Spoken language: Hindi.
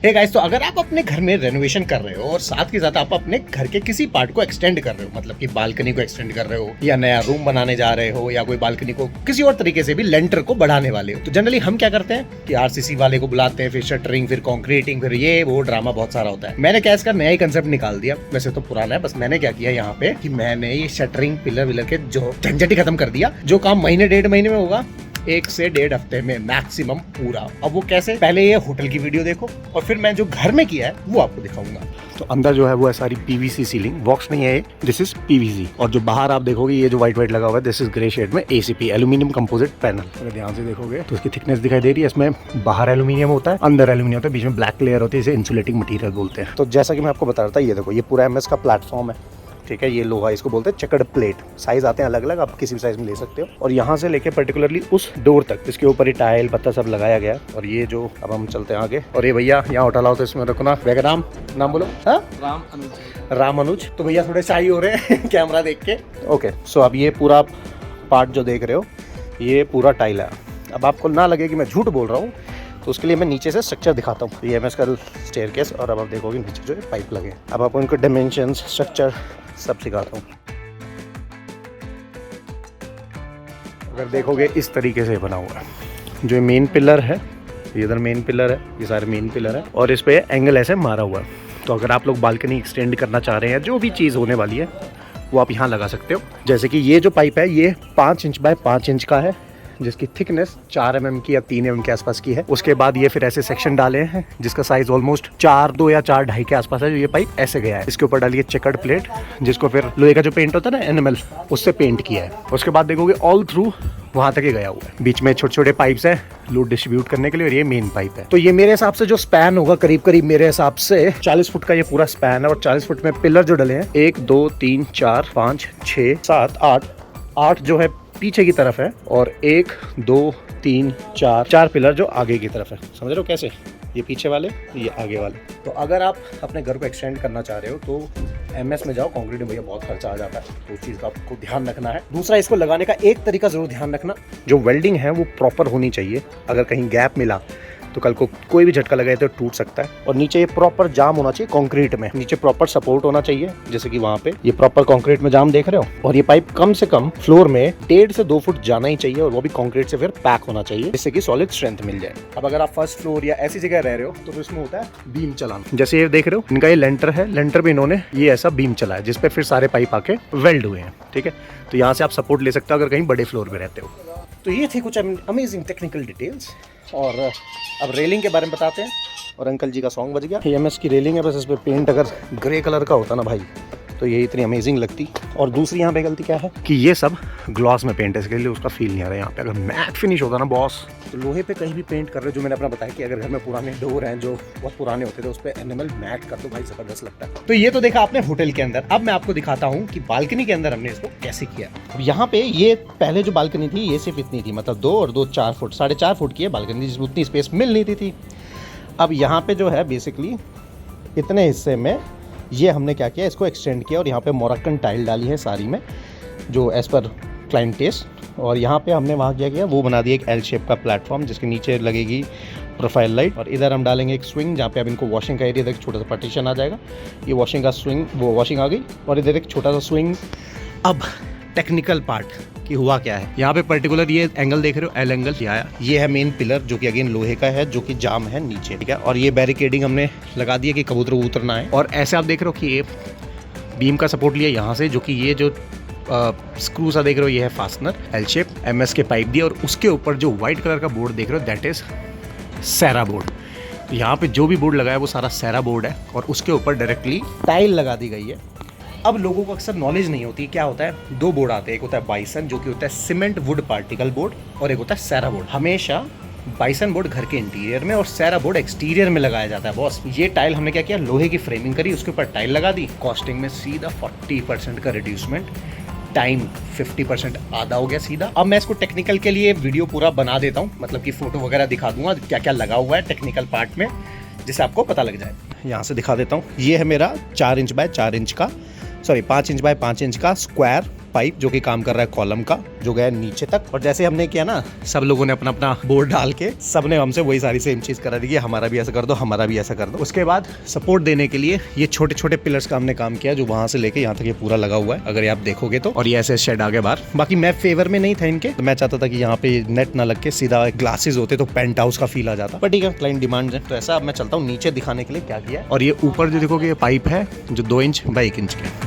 हे गाइस, तो अगर आप अपने घर में रेनोवेशन कर रहे हो और साथ के साथ आप अपने घर के किसी पार्ट को एक्सटेंड कर रहे हो, मतलब कि बालकनी को एक्सटेंड कर रहे हो या नया रूम बनाने जा रहे हो या कोई बालकनी को किसी और तरीके से भी लेंटर को बढ़ाने वाले हो, तो जनरली हम क्या करते हैं कि आरसीसी वाले को बुलाते हैं, फिर शटरिंग, फिर कंक्रीटिंग, फिर ये वो ड्रामा बहुत सारा होता है। मैंने क्या इसका नया ही कंसेप्ट निकाल दिया, वैसे तो पुराना है, बस मैंने क्या किया यहाँ पे कि मैंने ये शटरिंग पिलर विलर के जो झंझट ही खत्म कर दिया। जो काम महीने 1.5 महीने में होगा 1 से 1.5 हफ्ते में मैक्सिमम पूरा। अब वो कैसे, पहले ये होटल की वीडियो देखो और फिर मैं जो घर में किया है वो आपको दिखाऊंगा। तो अंदर जो है वो है सारी पीवीसी सीलिंग, बॉक्स नहीं है, दिस इज पीवीसी। और जो बाहर आप देखोगे ये जो व्हाइट लगा हुआ है, दिस इज ग्रे शेड में एसीपी, एल्यूमिनियम कंपोजिट पैनल। अगर ध्यान से देखोगे तो इसकी थिकनेस दिखाई दे रही है। इसमें बाहर एल्यूमिनियम होता है, अंदर एल्यूमिनियम होता है, बीच में ब्लैक लेयर होती है, इसे इंसुलेटिंग मटेरियल बोलते हैं। तो जैसा कि मैं आपको बता रहा था, ये देखो ये पूरा एमएस का प्लेटफॉर्म है, ठीक है। ये लोहा इसको बोलते हैं चेकर्ड प्लेट। साइज आते हैं अलग अलग, आप किसी भी साइज में ले सकते हो। और यहाँ से लेके पर्टिकुलरली उस डोर तक इसके ऊपर ही टाइल पत्ता सब लगाया गया। और ये जो, अब हम चलते हैं आगे। और ये भैया यहाँ होटल आओ तो इसमें रखो ना, नाम नाम बोलो। हाँ, राम अनुज। तो भैया थोड़े शाही हो रहे हैं कैमरा देख के। ओके, सो अब ये पूरा पार्ट जो देख रहे हो ये पूरा टाइल है। अब आपको ना लगे कि मैं झूठ बोल रहा हूँ, तो उसके लिए मैं नीचे से स्ट्रक्चर दिखाता हूँ। ये एमएस का स्टेयरकेस, और अब आप देखोगे नीचे जो है पाइप लगे। अब आपको इनको डायमेंशंस, स्ट्रक्चर सब सिखाता हूँ। अगर देखोगे इस तरीके से बना हुआ है। जो मेन पिलर है, ये इधर मेन पिलर है, ये सारे मेन पिलर है, और इस पे एंगल ऐसे मारा हुआ है। तो अगर आप लोग बालकनी एक्सटेंड करना चाह रहे हैं, जो भी चीज़ होने वाली है वो आप यहाँ लगा सकते हो। जैसे कि ये जो पाइप है ये 5 इंच बाय 5 इंच का है, जिसकी थिकनेस 4 mm की या 3 mm के आसपास की है। उसके बाद ये फिर ऐसे सेक्शन डाले हैं जिसका साइज ऑलमोस्ट 4.2 या 4.5 के आसपास है। जो ये पाइप ऐसे गया है, इसके ऊपर डाली है चेकर्ड प्लेट, जिसको फिर लोहे का जो पेंट होता है ना एनिमल, उससे पेंट किया है। उसके बाद देखोगे ऑल थ्रू वहां तक ही गया हुआ है। बीच में छोटे छोटे पाइप्स हैं लोड डिस्ट्रीब्यूट करने के लिए, और ये मेन पाइप है। तो ये मेरे हिसाब से जो स्पैन होगा करीब करीब मेरे हिसाब से 40 फुट का ये पूरा स्पैन है। और 40 फुट में पिलर जो डले हैं 1 2 3 4 5 6 7 8 जो है पीछे की तरफ है, और 1 2 3 4 पिलर जो आगे की तरफ है। समझ रहे हो कैसे, ये पीछे वाले, ये आगे वाले। तो अगर आप अपने घर को एक्सटेंड करना चाह रहे हो तो एमएस में जाओ। कंक्रीट में भैया बहुत खर्चा आ जाता है, तो उस चीज़ का आपको ध्यान रखना है। दूसरा, इसको लगाने का एक तरीका जरूर ध्यान रखना, जो वेल्डिंग है वो प्रॉपर होनी चाहिए। अगर कहीं गैप मिला तो कल को कोई भी झटका लगाए तो टूट सकता है। और नीचे ये प्रॉपर जाम होना चाहिए कंक्रीट में, नीचे प्रॉपर सपोर्ट होना चाहिए, जैसे कि वहाँ पे ये प्रॉपर कंक्रीट में जाम देख रहे हो। और ये पाइप कम से कम फ्लोर में 1.5 से 2 फुट जाना ही चाहिए, और वो भी कंक्रीट से फिर पैक होना चाहिए, जिससे कि सॉलिड स्ट्रेंथ मिल जाए। अब अगर आप फर्स्ट फ्लोर या ऐसी जगह रह रहे हो तो इसमें होता है बीम चलाना। जैसे ये देख रहे हो, इनका ये लेंटर है, लेंटर पे इन्होंने ये ऐसा बीम चला है जिसपे फिर सारे पाइप आके वेल्ड हुए हैं, ठीक है। तो यहाँ से आप सपोर्ट ले सकते हो अगर कहीं बड़े फ्लोर में रहते हो। तो ये थी कुछ अमेजिंग टेक्निकल डिटेल्स। और अब रेलिंग के बारे में बताते हैं। और अंकल जी का सॉन्ग बज गया। एमएस की रेलिंग है, बस इस पर पेंट अगर ग्रे कलर का होता ना भाई तो ये इतनी अमेजिंग लगती। और दूसरी यहाँ पे गलती क्या है कि ये सब ग्लॉस में पेंट है, इसके लिए उसका फील नहीं आ रहा है यहाँ पे। अगर मैट फिनिश होता ना बॉस, तो लोहे पे कहीं भी पेंट कर रहे हो, जो मैंने अपना बताया कि अगर घर में पुराने डोर हैं जो बहुत पुराने होते थे, उस पर एनिमल मैट कर दो भाई, जबरदस्त लगता है। तो ये तो देखा आपने होटल के अंदर। अब मैं आपको दिखाता हूँ कि बालकनी के अंदर हमने इसको कैसे किया। यहाँ पे ये पहले जो बालकनी थी ये सिर्फ इतनी थी, मतलब 2 और 2 4 फुट, 4.5 फुट की है बालकनी, जिसमें उतनी स्पेस मिल नहीं थी। अब यहाँ पे जो है बेसिकली इतने हिस्से में ये हमने क्या किया, इसको एक्सटेंड किया, और यहाँ पे मोरक्कन टाइल डाली है सारी में, जो एज पर क्लाइंट टेस्ट। और यहाँ पे हमने वहाँ क्या किया, वो बना दिया एक एल शेप का प्लेटफॉर्म, जिसके नीचे लगेगी प्रोफाइल लाइट। और इधर हम डालेंगे एक स्विंग, जहाँ पे अब इनको वॉशिंग का एरिया, एक छोटा सा पार्टीशन आ जाएगा। ये वॉशिंग का स्विंग, वो वॉशिंग आ गई, और इधर एक छोटा सा स्विंग। अब टेक्निकल पार्ट कि हुआ क्या है, यहाँ पे पर्टिकुलर ये एंगल देख रहे हो, एल एंगल आया। ये है मेन पिलर, जो कि अगेन लोहे का है, जो कि जाम है नीचे, ठीक है। और ये बैरिकेडिंग हमने लगा दी है कि कबूतर उतर ना आए। और ऐसे आप देख रहे हो कि ये बीम का सपोर्ट लिया यहाँ से, जो कि ये जो स्क्रू सा देख रहे हो ये है फास्टनर, एल शेप, एमएस के पाइप दिए। और उसके ऊपर जो व्हाइट कलर का बोर्ड देख रहे हो, दैट इज सैरा बोर्ड। तो यहाँ पे जो भी बोर्ड लगा है वो सारा सैरा बोर्ड है, और उसके ऊपर डायरेक्टली टाइल लगा दी गई है। अब लोगों को अक्सर नॉलेज नहीं होती, क्या होता है, 2 बोर्ड आते हैं, एक होता है बाइसन, जो कि होता है सीमेंट वुड पार्टिकल बोर्ड, और एक होता है सैरा बोर्ड। हमेशा बाइसन बोर्ड घर के इंटीरियर में और सैरा बोर्ड एक्सटीरियर में लगाया जाता है बॉस। ये टाइल हमने क्या किया, लोहे की फ्रेमिंग करी, उसके ऊपर टाइल लगा दी, कॉस्टिंग में सीधा 40% का रिड्यूसमेंट, टाइम 50% आधा हो गया सीधा। अब मैं इसको टेक्निकल के लिए वीडियो पूरा बना देता हूँ, मतलब कि फोटो वगैरह दिखा दूंगा क्या क्या लगा हुआ है टेक्निकल पार्ट में, जिससे आपको पता लग जाए। यहाँ से दिखा देता हूँ। ये है मेरा 4 इंच बाय 4 इंच का, सॉरी 5 इंच बाय 5 इंच का स्क्वायर पाइप जो कि काम कर रहा है कॉलम का, जो गया नीचे तक। और जैसे हमने किया ना, सब लोगों ने अपना अपना बोर्ड डाल के सब ने हमसे वही सारी सेम चीज करा दी कि हमारा भी ऐसा कर दो, हमारा भी ऐसा कर दो। उसके बाद सपोर्ट देने के लिए ये छोटे छोटे पिलर्स का हमने काम किया, जो वहां से लेके यहाँ तक ये पूरा लगा हुआ है, अगर ये आप देखोगे तो। और ये ऐसे शेड आ गए बाहर। बाकी मैं फेवर में नहीं था इनके, तो मैं चाहता था कि यहाँ पे नेट ना लग के सीधा ग्लासेस होते तो पेंट हाउस का फील आ जाता, पर ठीक है, क्लाइंट डिमांड है। तो ऐसा अब मैं चलता हूँ नीचे दिखाने के लिए क्या किया है। और ये ऊपर जो देखोगे ये पाइप है जो 2 इंच बाई 1 इंच के।